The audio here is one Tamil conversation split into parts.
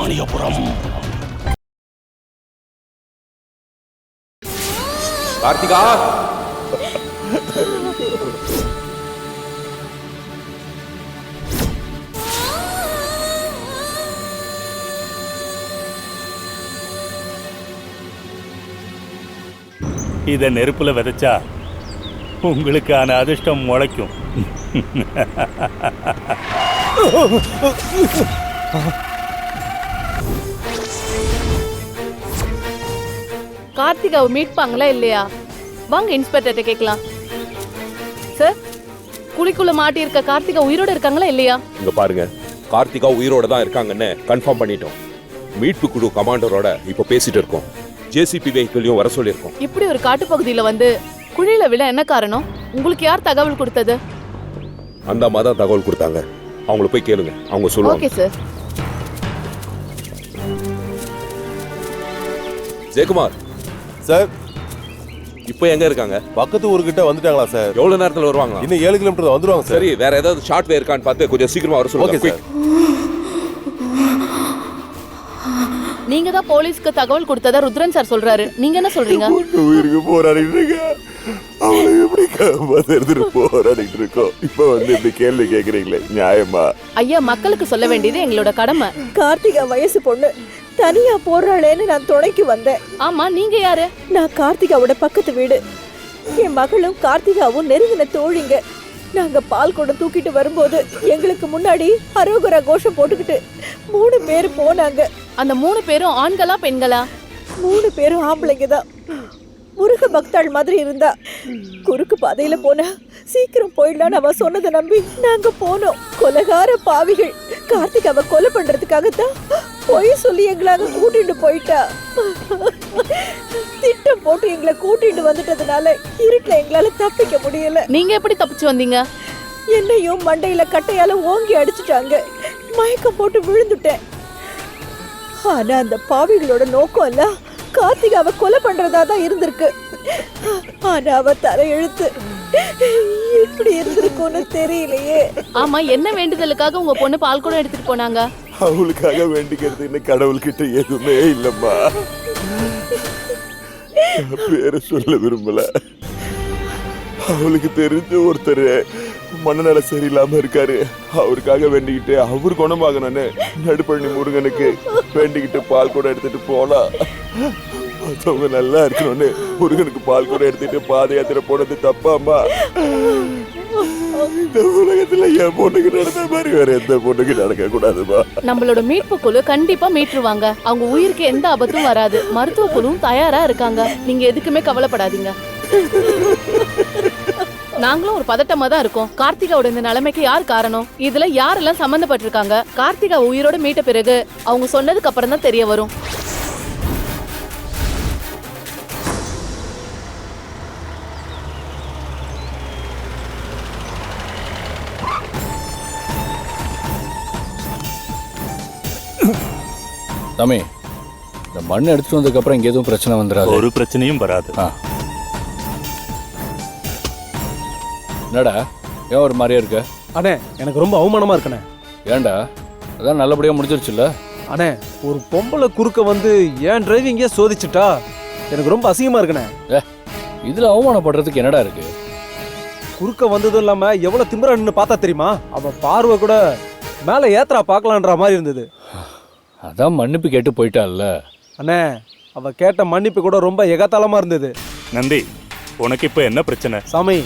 சுப்பிரமணியபுரம். கார்த்திகா, இத நெருப்புல விதைச்சா உங்களுக்கான அதிர்ஷ்டம் முளைக்கும். கார்த்திகாவை மீட்பாங்களா இல்லையா? வாங்க இன்ஸ்பெக்டர்கிட்ட கேட்கலாம். சார், குழிக்குள்ள மாட்டி இருக்க கார்த்திகா உயிரோட இருக்காங்களா இல்லையா? இங்க பாருங்க, கார்த்திகா உயிரோட தான் இருக்காங்கன்னு கன்ஃபார்ம் பண்ணிட்டோம். மீட்பு குழு கமாண்டரோட இப்ப பேசிட்டு இருக்கோம். ஜேசிபி வெஹிக்கிளையும் வர சொல்லியிருக்கோம். இப்படி ஒரு காட்டுப்பகுதியில வந்து குழியில விழ என்ன காரணம்? உங்களுக்கு யார் தகவல் கொடுத்தது? அந்த அம்மா தான் தகவல் கொடுத்தாங்க. அவங்கள போய் கேளுங்க, அவங்க சொல்லுவாங்க. Okay sir. ஜெயக்குமார் சார், இப்போ எங்க இருக்காங்க? பக்கத்து ஊர்கிட்ட வந்துட்டாங்களா சார்? எவ்வளவு நேரத்துல வருவாங்க? இன்னும் 7 கிலோமீட்டர் வந்துருவாங்க சார். சரி, வேற ஏதாவது ஷார்ட் வே இருக்கான்னு பார்த்து கொஞ்சம் சீக்கிரமா வர சொல்லுங்க. Okay sir. நீங்க தான் போலீஸ்க்கு தகவல் கொடுத்ததா ருத்ரன் சார் சொல்றாரு. நீங்க என்ன சொல்றீங்க? உயிருக்கு போராடிட்டு இருக்க, அவளை எப்படி காப்பாத்துறதுன்னு போராடிட்டு இருக்கோம். இப்ப வந்து இப்படி கேள்வி கேக்குறீங்களே, நியாயமா? ஐயா, மக்களுக்கு சொல்ல வேண்டியது எங்களோட கடமை. கார்த்திகா வயசு பொண்ணு தனியா போறாளேன்னு நான் துணைக்கு வந்தேன். ஆமா, நீங்க யாரு? நான் கார்த்திகாவோட பக்கத்து வீடு. என் மகளும் கார்த்திகாவும் நெருங்கின தோழிங்க. நாங்க பால் குடம் தூக்கிட்டு வரும்போது எங்களுக்கு முன்னாடி அரோகரா கோஷம் போட்டுக்கிட்டு 3 பேர் போனாங்க. அந்த 3 பேரும் ஆண்களா பெண்களா? 3 பேரும் ஆம்பளைங்க தான். முருக பக்தாள் மாதிரி இருந்தா. குறுக்கு பாதையில போனா சீக்கிரம் போயிடலான்னு அவ சொன்னதை நம்பி நாங்க போனோம். கொலைகார பாவிகள் கார்த்திகாவை கொலை பண்றதுக்காகத்தான் பொய் சொல்லி எங்களாக கூட்டிட்டு போயிட்டா. திட்டம் போட்டு எங்களை கூட்டிட்டு வந்துட்டதுனால இருட்டுல எங்களால தப்பிக்க முடியல. நீங்க எப்படி தப்பிச்சு வந்தீங்க? என்னையும் மண்டையில கட்டையால ஓங்கி அடிச்சுட்டாங்க. மயக்கம் போட்டு விழுந்துட்டேன். ஆனா அந்த பாவிகளோட நோக்கம் எல்லாம் கார்த்திகாவை கொலை பண்றதா தான் இருந்திருக்கு. ஆனா அவ தலையெழுத்து இப்படி இருந்திருக்கும்னு தெரியலையே. ஆமா, என்ன வேண்டுதலுக்காக உங்க பொண்ணு பால் கூட எடுத்துட்டு போனாங்க? அவளுக்காக வேண்டிக்கிறது இன்னும் கடவுள்கிட்ட எதுவுமே இல்லம்மா. பேரை சொல்ல விரும்பல. அவளுக்கு தெரிஞ்ச ஒருத்தர் மனநல சரியில்லாம இருக்காரு. அவருக்காக வேண்டிக்கிட்டு அவர் குணமாகணும்னு நடுப்பழனி முருகனுக்கு வேண்டிக்கிட்டு பால் கூட எடுத்துட்டு போலாம். மற்றவங்க நல்லா இருக்கணும்னு முருகனுக்கு பால் கூட எடுத்துட்டு பாத யாத்திரை போனது தப்பாமா? இந்த உலகத்துல என் பொண்ணுக்கு நடந்த மாதிரி வேற எந்த பொண்ணுக்கு நடக்க கூடாதுமா. நம்மளோட மீட்பு குழு கண்டிப்பா மீட்டுருவாங்க. அவங்க உயிருக்கு எந்த ஆபத்தும் வராது. மருத்துவ குழுவும் தயாரா இருக்காங்க. நீங்க எதுக்குமே கவலைப்படாதீங்க. நாங்களும் ஒரு பதட்டமா தான் இருக்கோம். கார்த்திகாவோட இந்த நிலைமைக்கு யார் காரணம்? இதுல யாரெல்லாம் சம்பந்தப்பட்டிருக்காங்க? கார்த்திகா உயிரோட மீட்ட பிறகு அவங்க சொன்னதுக்கு அப்புறம் தான் தெரிய வரும். தம்பி, இந்த மண் எடுத்துட்டு வந்ததுக்கு அப்புறம் இங்க எதுவும் பிரச்சனை வந்துடாது? ஒரு பிரச்சனையும் வராது. என்னடா, ஏன் ஒரு மாதிரியா இருக்க? அண்ணே, எனக்கு ரொம்ப அவமானமா இருக்கண்ணே. ஏன்டா, அதான் நல்லபடியா முடிஞ்சிருச்சுல்ல? அண்ணே, ஒரு பொம்பளை குறுக்க வந்து ஏன் டிரைவிங்கே சோதிச்சுட்டா எனக்கு ரொம்ப அசிங்கமா இருக்குண்ணே. இதுல அவமானப்படுறதுக்கு என்னடா இருக்கு? குறுக்க வந்ததும் இல்லாம எவ்வளவு திமிரா நின்னு பார்த்தா தெரியுமா? அவ பார்வை கூட மேல ஏத்ரா பார்க்கலான்ற மாதிரி இருந்தது. அதான் மன்னிப்பு கேட்டு போயிட்டால்ல. அண்ணே, அவ கேட்ட மன்னிப்பு கூட ரொம்ப எகத்தாளமா இருந்தது. நந்தி, உனக்கு இப்ப என்ன பிரச்சனை? சாமி,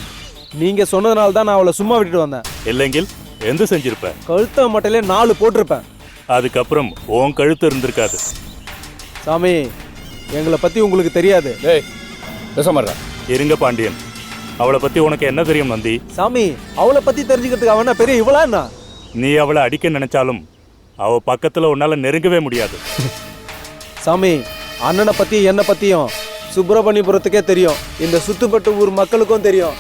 நீங்க சொன்னதுனால தான் நான் அவளை சும்மா விட்டுட்டு வந்தேன். இல்லைங்கில் எந்த செஞ்சிருப்ப? கழுத்த மட்டையிலே 4 போட்டிருப்பேன். அதுக்கப்புறம் உன் கழுத்து இருந்திருக்காது. சாமி, எங்களை பத்தி உங்களுக்கு தெரியாது. டேய், பேச மாட்டா. இருங்க பாண்டியன், அவளை பத்தி உனக்கு என்ன தெரியும் நந்தி? சாமி, அவளை பத்தி தெரிஞ்சுக்கிறதுக்கு அவனா பெரிய இவளா என்ன? நீ அவளை அடிக்க நினைச்சாலும் அவ பக்கத்துல உன்னால நெருங்கவே முடியாது. சாமி, அண்ணனை பத்தி என்ன பத்தியும் சுப்பிரமணியபுரத்துக்கே தெரியும். இந்த சுத்துப்பட்டு ஊர் மக்களுக்கும் தெரியும்.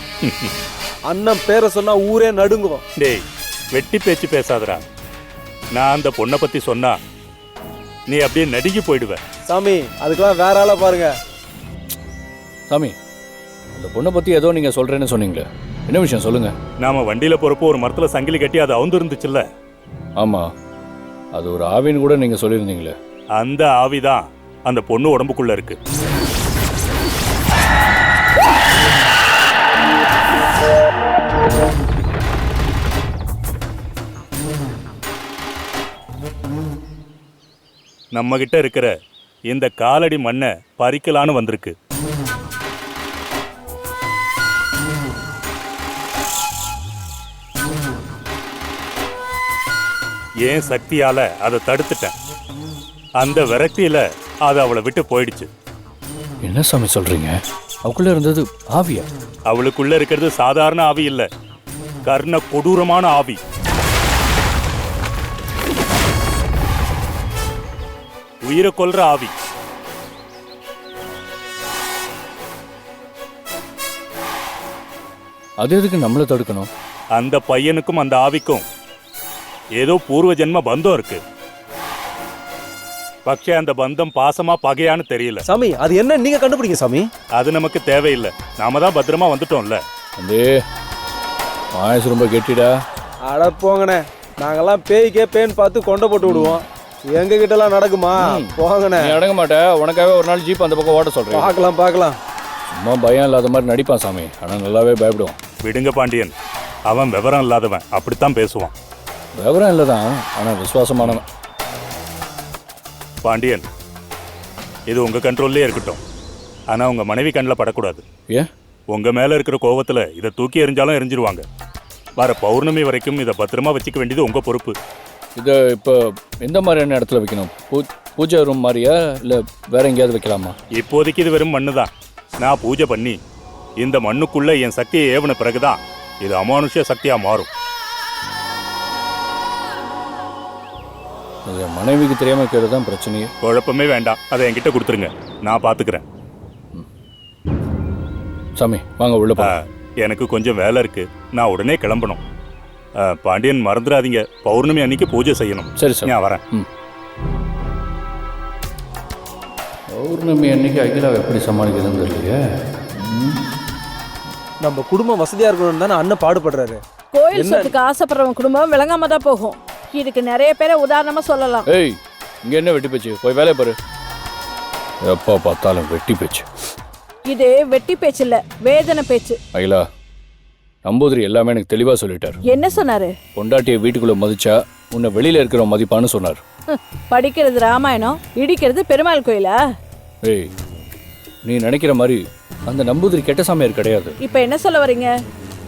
அண்ணன் பேரை சொன்னா ஊரே நடுங்குவோம். டேய், வெட்டி பேச்சு பேசாதடா. நான் அந்த பொண்ணை பத்தி சொன்னா நீ அப்படியே நடுங்கி போயிடுவ. சாமி, அதுக்கெல்லாம் வேற ஆளா பாருங்க. சாமி, அந்த பொண்ணை பத்தி ஏதோ நீங்க சொல்றேன்னு சொன்னீங்களே, என்ன விஷயம் சொல்லுங்க. நாம வண்டியில போறப்போ ஒரு மரத்துல சங்கிலி கட்டி அது அவுந்து இருந்துச்சுல்ல? ஆமா. அது ஒரு ஆவின்னு கூட நீங்கள் சொல்லியிருந்தீங்களே. அந்த ஆவிதான் அந்த பொண்ணு உடம்புக்குள்ள இருக்கு. நம்ம கிட்ட இருக்கிற இந்த காலடி மண்ணை பறிக்கலான்னு வந்திருக்கு. ஏன் சக்தியால அதை தடுத்துட்டேன். அந்த விரக்தியில அது அவளை விட்டு போயிடுச்சு. என்ன சாமி சொல்கிறீங்க? அவக்குள்ளே இருந்தது ஆவியா? அவளுக்குள்ள இருக்கிறது சாதாரண ஆவி இல்ல, கர்ண கொடூரமான ஆவி. உயிரை கொல்ற ஆவி. அது எதுக்கு நம்மளை தடுக்கணும்? அந்த பையனுக்கும் அந்த ஆவிக்கும் ஏதோ பூர்வ ஜென்ம பந்தம் இருக்கு. പക്ഷേ அந்த பந்தம் பாசமா பகையான்னு தெரியல. சாமி அது என்ன நீங்க கண்டுபிடிங்க சாமி. அது நமக்கு தேவையில்லை. நாம தான் பத்திரமா வந்துட்டோம்ல. அந்த பாயசம் ரொம்ப கெட்டிடா. அட போங்கண்ணே, நாங்கெல்லாம் பேய்க்கே பேன் பார்த்து கொண்டை போட்டு விடுவோம். எங்க கிட்டலாம் நடக்குமா? போங்கண்ணே. நீ அடங்க மாட்ட. உனக்காக ஒரு நாள் ஜீப் அந்த பக்கம் ஓட்ட சொல்கிறேன். பார்க்கலாம் பார்க்கலாம். சும்மா பயம் இல்லாத மாதிரி நடிப்பான் சாமி, ஆனால் நல்லாவே பயப்படுவான். விடுங்க பாண்டியன், அவன் விவரம் இல்லாதவன், அப்படித்தான் பேசுவான். விவரம் இல்லை தான், ஆனால் விசுவாசமானவன். பாண்டியன், இது உங்க கண்ட்ரோல்லே இருக்கட்டும். ஆனா உங்க மனைவி கண்ணில் படக்கூடாது. ஏன்? உங்க மேல இருக்கிற கோவத்துல இதை தூக்கி எறிஞ்சாலும் எரிஞ்சிருவாங்க. வர பௌர்ணமி வரைக்கும் இதை பத்திரமா வச்சுக்க வேண்டியது உங்க பொறுப்பு. இதை இப்போ எந்த மாதிரியான இடத்துல வைக்கணும்? பூஜை ரூம் மாதிரியா இல்லை வேற எங்கேயாவது வைக்கலாமா? இப்போதைக்கு இது வெறும் மண்ணு தான். நான் பூஜை பண்ணி இந்த மண்ணுக்குள்ள என் சக்தியை ஏவன பிறகுதான் இது அமானுஷ்ய சக்தியா மாறும். என் மனைவிக்கு தெரியாம இருக்கிறது தான் பிரச்சனையே. குழப்பமே வேண்டாம், அதை என்கிட்ட கொடுத்துருங்க, நான் பாத்துக்கிறேன். சாமி வாங்க உள்ள போலாம். எனக்கு கொஞ்சம் வேலை இருக்கு, நான் உடனே கிளம்பணும். பாண்டியன் மறந்துடாதீங்க, பௌர்ணமி அன்னைக்கு பூஜை செய்யணும். சரி சார், நான் வரேன். பௌர்ணமி அன்னைக்கு அகிலாவை எப்படி சமாளிக்கிறதுன்னு தெரியலையே. நம்ம குடும்பம் வசதியா இருக்கணும்னு தானே அண்ணன் பாடுபடுறாரு. கோயில் சொத்துக்கு ஆசைப்படுறவன் குடும்பம் விளங்காம தான் போகும். இதுக்கு நிறைய பேரை உதாரணமா சொல்லலாம். ஏய், இங்க என்ன வெட்டி பேச்சு? போய் வேலையை பாரு. எப்போ பார்த்தாலும் வெட்டி பேச்சு. இது வெட்டி பேச்சு இல்ல, வேதனை பேச்சு. அகிலா, நம்பூதிரி எல்லாமே எனக்கு தெளிவா சொல்லிட்டாரு. என்ன சொன்னாரு? பொண்டாட்டியை வீட்டுக்குள்ள மதிச்சா உன்னை வெளியில இருக்கிற மதிப்பான்னு சொன்னார். படிக்கிறது ராமாயணம், இடிக்கிறது பெருமாள் கோயிலா? ஏய், நீ நினைக்கிற மாதிரி அந்த நம்பூதிரி கெட்ட சாமியார் கிடையாது. இப்ப என்ன சொல்ல வரீங்க?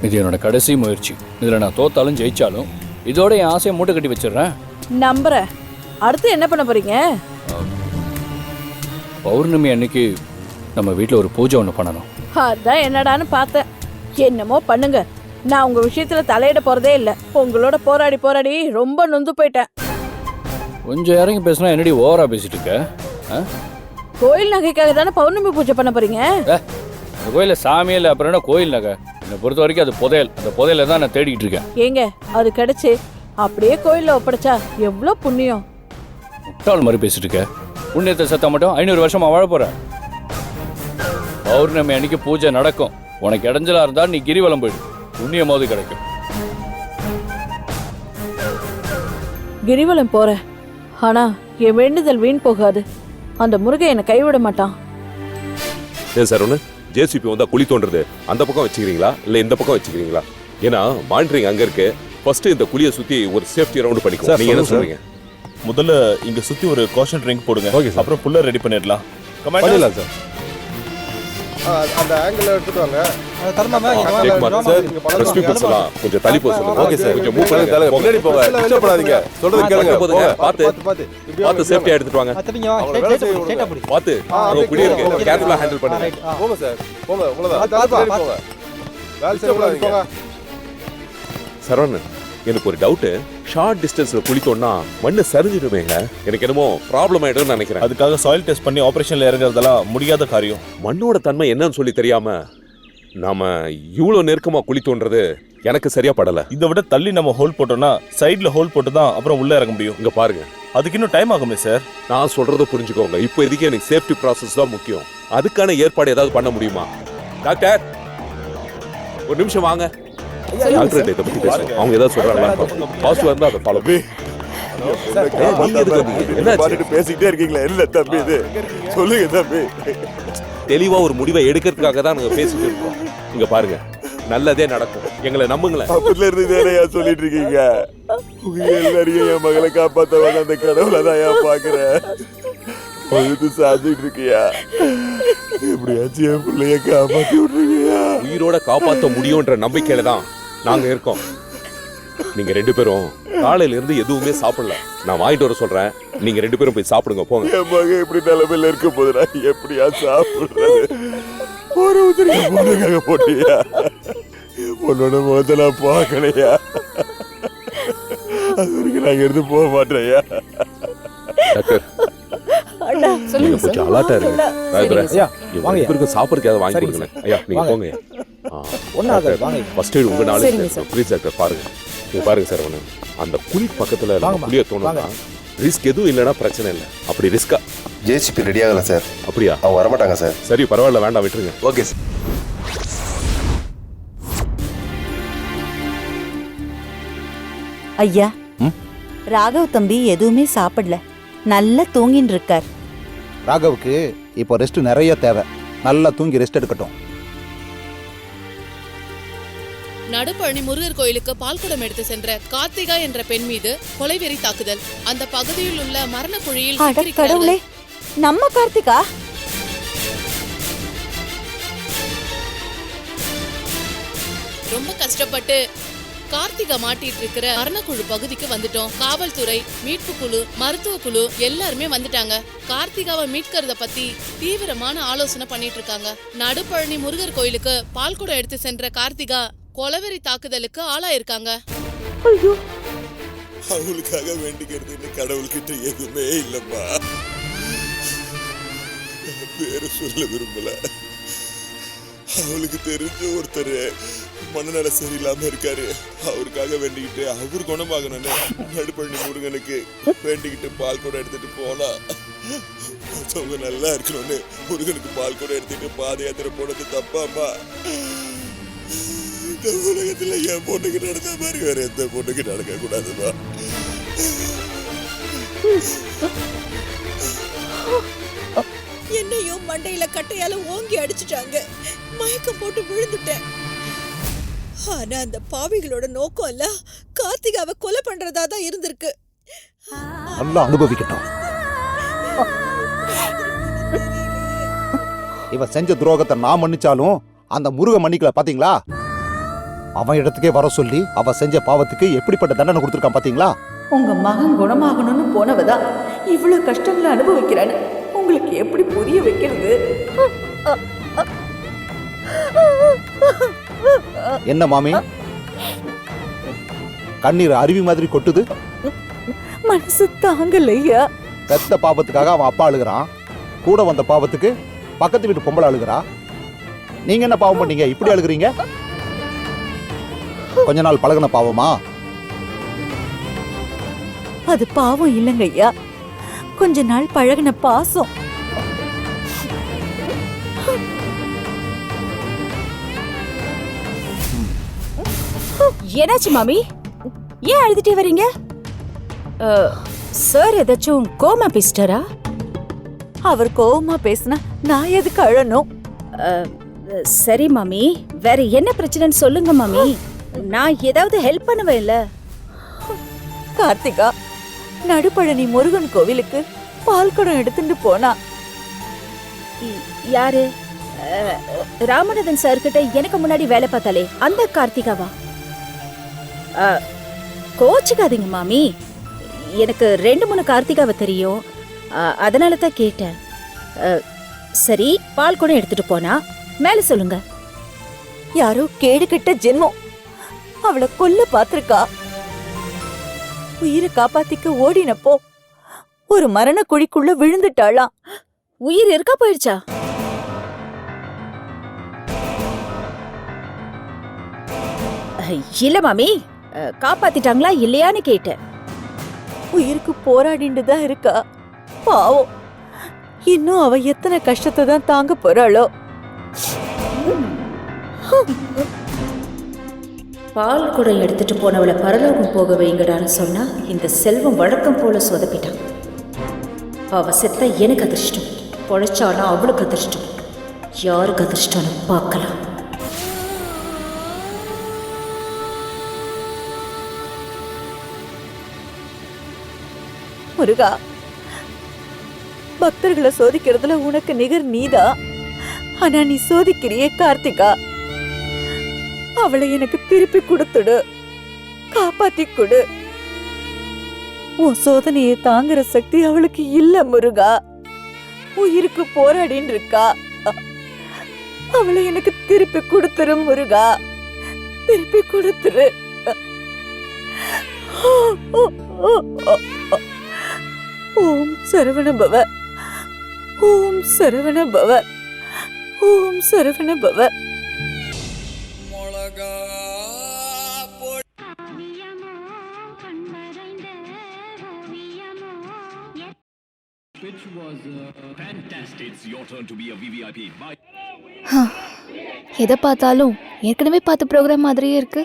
இது என்னோட கடைசி முயற்சி. இதுல நான் தோத்தாலும் ஜெயிச்சாலும் இதோட என் ஆசையை மூட்டை கட்டி வச்சிடுறேன். நம்புறேன். அடுத்து என்ன பண்ண போறீங்க? பௌர்ணமி அன்னைக்கு நம்ம வீட்டில் ஒரு பூஜை ஒன்று பண்ணணும். அதான் என்னடான்னு பார்த்தேன். என்னமோ பண்ணுங்க, நான் உங்க விஷயத்துல தலையிட போறதே இல்ல. உங்களோட போராடி போராடி ரொம்ப நொந்து போயிட்டேன். கொஞ்சம் இறங்கி பேசினா என்னடி ஓவரா பேசிட்டு இருக்க? கோயில் நகைக்காக தானே பௌர்ணமி பூஜை பண்ண போறீங்க? இந்த கோயிலில் சாமியே இல்லை, அப்புறம் என்ன கோயில் நகை? என்னை பொறுத்த வரைக்கும் அது புதையல். அந்த புதையலை தான் நான் தேடிக்கிட்டு இருக்கேன். ஏங்க, அது கிடைச்சு அப்படியே கோயில்ல ஒப்படைச்சா எவ்வளோ புண்ணியம். முட்டாள் மாதிரி பேசிட்டு இருக்க. புண்ணியத்தை செத்தா மட்டும் 500 வருஷமா வாழ போற. பௌர்ணமி அன்னைக்கு பூஜை நடக்கும். உனக்கு இடைஞ்சலா இருந்தா நீ கிரிவலம் போயிடு, புண்ணியமாவது கிடைக்கும். கிரிவலம் போற, ஆனா என் வேண்டுதல் வீண் போகாது. அந்த முருகன் என்னை கைவிட மாட்டான். ஏன் சார் ஒன்று ஜேசிபி வந்தா குழி தோன்றது அந்த பக்கம் வச்சுக்கிறீங்களா இல்லை இந்த பக்கம் வச்சுக்கிறீங்களா? ஏன்னா மானிட்டரிங் அங்கே இருக்கு. ஃபர்ஸ்ட் இந்த குழியை சுற்றி ஒரு சேஃப்டி ரவுண்ட் பண்ணிக்கோ. நீங்க என்ன சொல்றீங்க? முதல்ல இங்க சுத்தி ஒரு காஷன் ட்ரிங்க் போடுங்க. Okay sir. அப்புறம் புல்லர் ரெடி பண்ணிடலாம். பண்ணிடலாம் சார். அந்த ஆங்கிள் எடுத்துட்டு வாங்க. ரெஸ்பி பர்சலாம் கொஞ்சம் தள்ளி போக சொல்லுங்க. Okay sir. கொஞ்சம் மூவ் பண்ணுங்க. முன்னாடி போங்க. கஷ்டப்படாதீங்க. சொல்றது கேளுங்க. பார்த்து சேஃப்டியா எடுத்துட்டு வாங்க. பார்த்து அங்க குடி இருக்கு. கேர்ஃபுல்லா ஹேண்டில் பண்ணுங்க. போங்க சார். போங்க. அவ்வளவுதான். போங்க. வேலை செய்யக்கூடாதீங்க. சரவணன், எனக்கு ஒரு டவுட்டு. ஷார்ட் டிஸ்டன்ஸ்ல குளித்தோம்னா மண்ணு சரிஞ்சிடுமேங்க. எனக்கு என்னமோ ப்ராப்ளம் ஆயிடும்னு நினைக்கிறேன். அதுக்காக சாயில் டெஸ்ட் பண்ணி ஆபரேஷன்ல இறங்குறதெல்லாம் முடியாத காரியம். மண்ணோட தன்மை என்னன்னு சொல்லி தெரியாம நாம இவ்வளோ நெருக்கமா குளித்தோன்றது எனக்கு சரியா படல. இதை விட தள்ளி நம்ம ஹோல் போட்டோம்னா சைடுல ஹோல் போட்டு தான் அப்புறம் உள்ள இறங்க முடியும். இங்க பாருங்க, அதுக்கு இன்னும் டைம் ஆகுமே சார். நான் சொல்றத புரிஞ்சுக்கோங்க. இப்போ இதுக்கு எனக்கு சேஃப்டி ப்ராசஸ் தான் முக்கியம். அதுக்கான ஏற்பாடு ஏதாவது பண்ண முடியுமா? டாக்டர், ஒரு நிமிஷம் வாங்க. டாக்டர் இதை பத்தி பேசுவோம். அவங்க ஏதாவது சொல்றாங்களா? பாசிட்டிவா இருந்தா அதை ஃபாலோ. நீங்க எதுக்கு வந்தீங்க? என்னாச்சு? பாட்டுட்டு பேசிக்கிட்டே இருக்கீங்களா? இல்ல தம்பி, இது சொல்லுங்க தம்பி. தெளிவா ஒரு முடிவை எடுக்கிறதுக்காக தான் நாங்க பேசிட்டு இருக்கோம். இங்க பாருங்க, நல்லதே நடக்கும், எங்களை நம்புங்களேன். அப்பத்துல இருந்து வேறையா சொல்லிட்டு இருக்கீங்க? உங்க எல்லாரையும் என் மகளை காப்பாத்தவங்க அந்த கடவுளை தான் ஏன் பாக்குறேன். பொழுது சாஞ்சிட்டு இருக்கியா? எப்படியாச்சும் என் பிள்ளைய காப்பாத்தி விட்டுருக்கியா? உயிரோட காப்பாற்ற முடியும்ன்ற நம்பிக்கையில தான் நாங்க இருக்கோம். நீங்க 2 பேரும் காலையில இருந்து எதுவுமே சாப்பிடல. நான் வாங்கிட்டு வர சொல்றேன், நீங்க 2 பேரும் போய் சாப்பிடுங்க, போங்க. என் மகன் இப்படி நிலைமையில இருக்க போதுடா, எப்படியா சாப்பிடுறது? ஒரு உதிரி பொண்ணுக்காக போட்டியா? பொண்ணோட முகத்தை நான் பார்க்கலையா? அது வரைக்கும் நான் இருந்து போக மாட்டேயா? டாக்டர், அண்ணா நீங்க சொல்லுங்க கொஞ்சம் சார். அலர்ட்டா இருங்க. ராஜதுரை, ஐயா, இவங்க வாங்க. 2 பேருக்கும் சாப்பிடுறதுக்கு ஏதாவது வாங்கி சரிங்க கொடுங்களேன். ஐயா, நீங்க வாங்க. போங்க. ஒன்றும் ஆகாது, வாங்க. ஃபர்ஸ்ட் எய்ட் உங்க நாலேஜ் சரிங்க சார். ப்ளீஸ் டாக்டர், பாருங்க. நீங்க பாருங்க சார், அவனு அந்த குழி பக்கத்துல நம்ம வாங்கம்மா, குழிய தோணும்னா ரிஸ்க் எதுவும் இல்லைன்னா பிரச்சனை இல்லை. அப்படி ரிஸ்கா? ஜேசிபி ரெடி ஆகல சார். அப்படியா? அவங்க வரமாட்டாங்க சார். சரி, பரவாயில்ல, வேண்டாம், விட்டுருங்க. Okay sir. ஐயா, ராகவ் தம்பி எதுவுமே சாப்பிடல, நல்லா தூங்கின்னு இருக்கார். ராகவுக்கு இப்போ ரெஸ்ட் நிறைய தேவை. நல்லா தூங்கி ரெஸ்ட் எடுக்கட்டும். நடுப்பழனி முருகர் கோயிலுக்கு பால்குடம் எடுத்து சென்ற கார்த்திகா என்ற பெண் மீது கொலைவெறி தாக்குதல். அந்த பகுதியில் உள்ள மரண குழியில் அட கடவுளே, நம்ம கார்த்திகா? ரொம்ப கஷ்டப்பட்டு கார்த்திகா மாட்டிட்டு இருக்கிற மரணக்குழு பகுதிக்கு வந்துட்டோம். காவல்துறை, மீட்பு குழு, மருத்துவ குழு எல்லாருமே வந்துட்டாங்க. கார்த்திகாவை மீட்கிறத பத்தி தீவிரமான ஆலோசனை பண்ணிட்டு இருக்காங்க. நடுப்பழனி முருகர் கோயிலுக்கு பால்குடம் எடுத்து சென்ற கார்த்திகா கொலவெறி தாக்குதலுக்கு ஆளாயிருக்காங்க. ஐயோ, அவளுக்காக வேண்டிக்கிறது இந்த கடவுள்கிட்ட எதுவுமே இல்லம்மா. பேரு சொல்ல விரும்பல. அவளுக்கு தெரிஞ்ச ஒருத்தர் மனநல சரியில்லாம இருக்காரு. அவருக்காக வேண்டிக்கிட்டு அவர் குணமாகணும்னு நடுப்பழனி முருகனுக்கு வேண்டிக்கிட்டு பால் கூட எடுத்துட்டு போனா அவங்க நல்லா இருக்கணும்னு முருகனுக்கு பால் கூட எடுத்துட்டு பாத யாத்திரை போனது தப்பாமா? இந்த உலகத்துல என் பொண்ணுக்கு நடந்த மாதிரி வேற எந்த பொண்ணுக்கு நடக்க கூடாதுமா. என்னையும் மண்டையில கட்டையால ஓங்கி அடிச்சுட்டாங்க. மயக்கம் போட்டு விழுந்துட்டேன். ஆனா அந்த பாவிகளோட நோக்கம் எல்லாம் கார்த்திகாவை கொலை பண்றதா தான் இருந்திருக்கு. நல்லா அனுபவிக்கட்டும். இவ செஞ்ச துரோகத்தை நான் மன்னிச்சாலும் அந்த முருக மன்னிக்கல, பாத்தீங்களா? அவன் இடத்துக்கே வர சொல்லி அவ செஞ்ச பாவத்துக்கு எப்படிப்பட்ட தண்டனை கொடுத்துருக்கான், பாத்தீங்களா? உங்க மகன் குணமாகணும்னு போனவதான் இவ்வளவு கஷ்டங்களை அனுபவிக்கிறான்னு உங்களுக்கு எப்படி புரிய வைக்கிறது? என்ன மாமி, கண்ணீர் அருவி மாதிரி கொட்டுது? மனசு தாங்கலையா? பெத்த பாவத்துக்காக அவன் அப்பா அழுகிறான், கூட வந்த பாவத்துக்கு பக்கத்து வீட்டு பொம்பளை அழுகிறா. நீங்க என்ன பாவம் பண்ணீங்க இப்படி அழுகுறீங்க? கொஞ்ச நாள் பழகுன பாவமா? அது பாவம் இல்லைங்க ஐயா, கொஞ்ச நாள் பழகின பாசம். என்னாச்சு மாமி? ஏன் அழுதுட்டே வரீங்க? சார் ஏதாச்சும் கோமா பேசிட்டாரா? அவர் கோவமா பேசினா நான் எதுக்கு அழணும்? சரி மாமி, வேற என்ன பிரச்சனைன்னு சொல்லுங்க மாமி. நான் ஏதாவது ஹெல்ப் பண்ணுவேன்ல. கார்த்திகா நடுப்பழனி முருகன் கோவிலுக்கு பால்குடம் எடுத்துட்டு போனா. யாரு? ராமநாதன் சார் கிட்ட எனக்கு முன்னாடி வேலை பார்த்தாலே அந்த கார்த்திகாவா? கோச்சுக்காதீங்க மாமி, எனக்கு 2-3 கார்த்திகாவை தெரியும், அதனால தான் கேட்டேன். சரி, பால் கூட எடுத்துட்டு போனா மேல சொல்லுங்க. யாரோ கேடு கெட்ட ஜென்மம் அவளை கொல்ல பாத்திருக்கா. உயிரை காப்பாத்திக்க ஓடினப்போ ஒரு மரண குழிக்குள்ள விழுந்துட்டாளாம். உயிர் இருக்கா போயிடுச்சா? இல்ல மாமி, காப்பாத்திட்டாங்களா இல்லையான்னு கேட்டேன். உயிருக்கு போராடிட்டு தான் இருக்கா. பாவம், இன்னும் அவ எத்தனை கஷ்டத்தை தான் தாங்க போறாளோ. பால் குடம் எடுத்துட்டு போனவளை பரலோகம் போக வைங்கடான்னு சொன்னா இந்த செல்வம் வழக்கம் போல சொதப்பிட்டான். அவ செத்தா எனக்கு அதிர்ஷ்டம், பொழைச்சானா அவளுக்கு அதிர்ஷ்டம். யாருக்கு அதிர்ஷ்டம்னு பார்க்கலாம். முருகா, பக்தர்களை சோதிக்கிறதுல உனக்கு நிகர் நீதான். ஆனா நீ சோதிக்கிறியே கார்த்திகா, அவளை எனக்கு திருப்பி கொடுத்துடு, காப்பாத்தி கொடு. உன் சோதனையை தாங்குற சக்தி அவளுக்கு இல்ல முருகா. உயிருக்கு போராடின்னு இருக்கா. அவளை எனக்கு திருப்பி கொடுத்துரு முருகா, திருப்பி கொடுத்துரு. ஓம் சரவண பவ, ஓம் சரவண பவ, ஓம் சரவண பவ. எதை பார்த்தாலும் ஏற்கனவே பார்த்த ப்ரோக்ராம் மாதிரியே இருக்கு.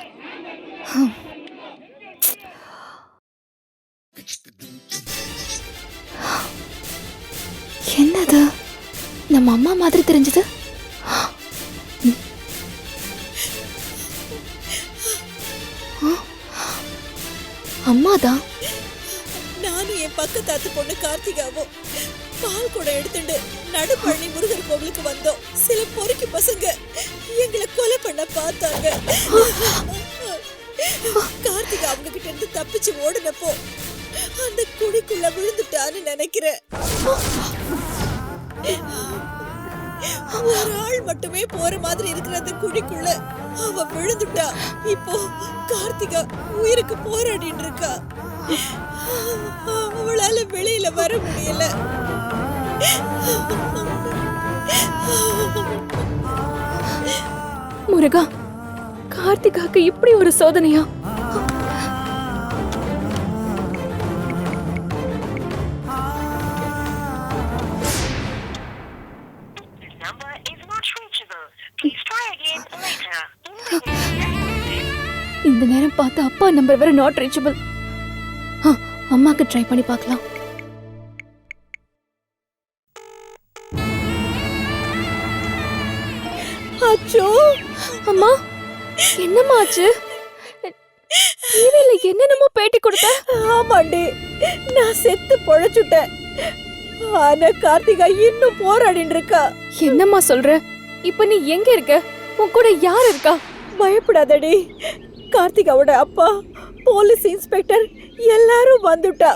என்னது நம்ம அம்மா மாதிரி தெரிஞ்சது? அம்மாதான். நானும் என் பக்கத்தாத்து பொண்ணு கார்த்திகாவும் பால் கூட எடுத்துட்டு நடுப்பழனி முருகர் கோவிலுக்கு வந்தோம். சில பொறுக்கி பசங்க எங்களை கொலை பண்ண பார்த்தாங்க. கார்த்திகா அவங்க கிட்ட இருந்து தப்பிச்சு ஓடுனப்போ அந்த குழிக்குள்ள விழுந்துட்டான்னு நினைக்கிறேன். ஒரு ஆள் மட்டுமே போற மாதிரி இருக்கிற அந்த குழிக்குள்ள அவ விழுந்துட்டா. இப்போ கார்த்திகா உயிருக்கு போராடிட்டு இருக்கா. அவளால வெளியில வர முடியல. முருகா, கார்த்திகாக்கு இப்படி ஒரு சோதனையா? இந்த நேரம் பார்த்து அப்பா நம்பர் வேற நாட் ரீச்சபிள். அம்மாக்கு ட்ரை பண்ணி பார்க்கலாம். அச்சோ அம்மா, என்னம்மா ஆச்சு? டிவில என்னென்னமோ பேட்டி கொடுத்த. ஆமாண்டி, நான் செத்து பொழைச்சுட்டேன். ஆனா கார்த்திகா இன்னும் போராடிட்டு இருக்கா. என்னம்மா சொல்ற? இப்ப நீ எங்க இருக்க? உன் கூட யார் இருக்கா? பயப்படாதடி, கார்த்திகாவோட அப்பா, போலீஸ் இன்ஸ்பெக்டர் எல்லாரும் வந்துட்டா.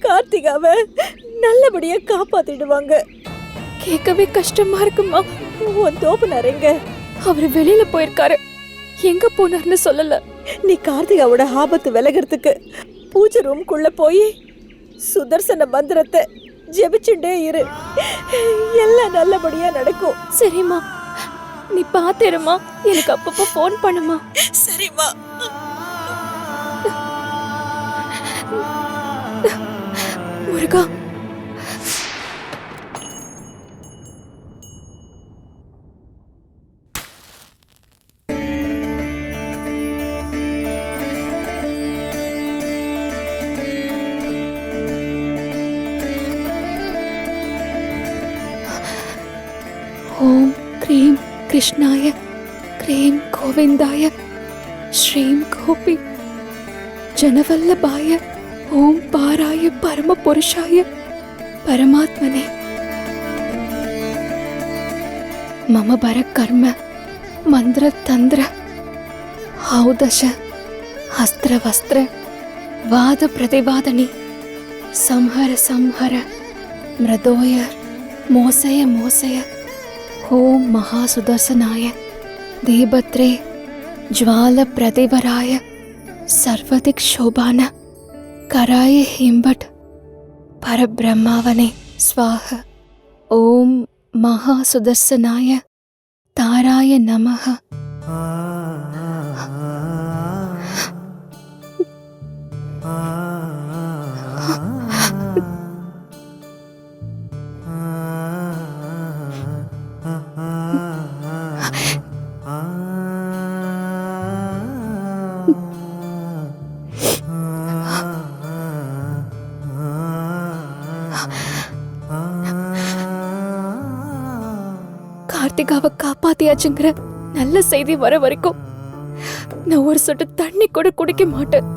கார்த்திகாவை நல்லபடியா காப்பாத்திடுவாங்க. கேட்கவே கஷ்டமா இருக்குமா? உன் தோப்புனார் எங்க? அவரு வெளியில போயிருக்காரு. எங்க போனார்னு சொல்லல. நீ கார்த்திகாவோட ஆபத்து விலகிறதுக்கு பூஜை ரூம்குள்ள போய் சுதர்சன மந்திரத்தை ஜெபிச்சுட்டே இரு. எல்லாம் நல்லபடியா நடக்கும். சரிம்மா, நீ பாத்துருமா, எனக்கு அப்பப்போ ஃபோன் பண்ணுமா? சரிம்மா. முருகா, ஓம் க்ரீம் கிருஷ்ணாய, க்ரீம் கோவிந்தாய, ஸ்ரீம் கோபி ஜனவல்லபாய, ஓம் பாராய பரம புருஷாய பரமாத்மனே. மம பர கர்ம மந்திர தந்திர ஔதச அஸ்திர வஸ்திர வாத பிரதிவாதனி சம்ஹர சம்ஹர மிருதோய மோசய மோசய. ஓம் மகாசுதர்சனாய தேபத்ரே ஜ்வால பிரதிவராய சர்வதிக் சோபான கராய ஹிம்பட் பரபிரம்மாவனே ஸ்வாஹ. ஓம் மகாசுதர்சனாய தாராய நமஹ. கார்த்திகாவை காப்பாத்தியாச்சுங்கிற நல்ல செய்தி வர வரைக்கும் நான் ஒரு சொட்டு தண்ணி கூட குடிக்க மாட்டேன்.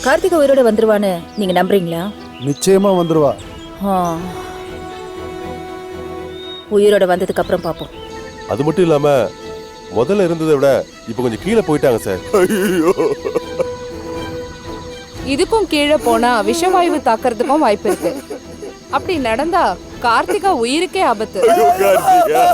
கார்த்திகா உயிரோட வந்துருவான்னு நீங்க நம்புறீங்களா? நிச்சயமா வந்துருவா. உயிரோட வந்ததுக்கு அப்புறம் பாப்போம். அது மட்டும் இல்லாம முதல்ல இருந்ததை விட இப்ப கொஞ்சம் கீழே போயிட்டாங்க சார். ஐயோ, இதுக்கும் கீழே போனா விஷவாயு தாக்கறதுக்கும் வாய்ப்பு இருக்கு. அப்படி நடந்தா கார்த்திகா உயிருக்கே ஆபத்து. கார்த்திகா